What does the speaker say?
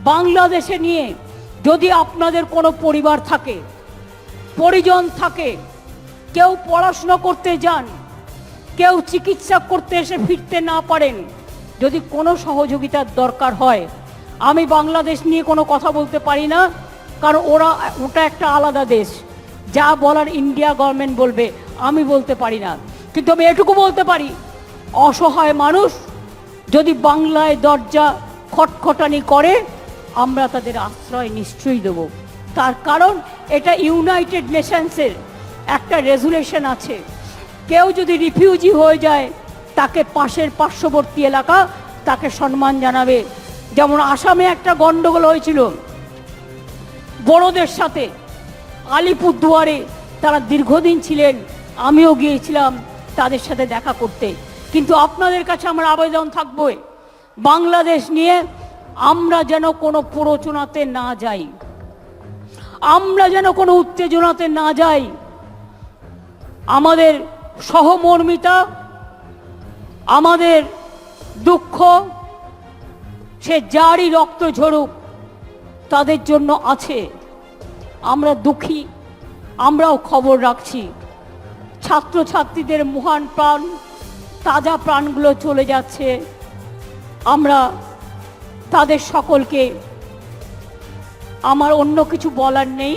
বাংলাদেশে নিয়ে যদি আপনাদের কোনো পরিবার থাকে, পরিজন থাকে, কেউ পড়াশোনা করতে যান, কেউ চিকিৎসা করতে এসে ফিরতে না পারেন, যদি কোনো সহযোগিতার দরকার হয়, আমি বাংলাদেশ নিয়ে কোনো কথা বলতে পারি না, কারণ ওটা একটা আলাদা দেশ। যা বলার ইন্ডিয়া গভর্নমেন্ট বলবে, আমি বলতে পারি না। কিন্তু আমি এটুকু বলতে পারি, অসহায় মানুষ যদি বাংলায় দরজা খটখটানি করে, আমরা তাদের আশ্রয় নিশ্চয়ই দেব। তার কারণ এটা ইউনাইটেড নেশনসের একটা রেজুলেশন আছে, কেউ যদি রিফিউজি হয়ে যায় তাকে পাশের পার্শ্ববর্তী এলাকা তাকে সম্মান জানাবে। যেমন আসামে একটা গন্ডগোল হয়েছিল বড়দের সাথে, আলিপুরদুয়ারে তারা দীর্ঘদিন ছিলেন, আমিও গিয়েছিলাম তাদের সাথে দেখা করতে। কিন্তু আপনাদের কাছে আমার আবেদন থাকবে, বাংলাদেশ নিয়ে আমরা যেন কোনো প্ররোচনাতে না যাই, আমরা যেন কোনো উত্তেজনাতে না যাই। আমাদের সহমর্মিতা, আমাদের দুঃখ, সে যারই রক্ত ঝরুক তাদের জন্য আছে। আমরা দুঃখী, আমরাও খবর রাখছি। ছাত্রছাত্রীদের মহান প্রাণ, তাজা প্রাণগুলো চলে যাচ্ছে। আমরা তাদের সকলকে, আমার অন্য কিছু বলার নেই।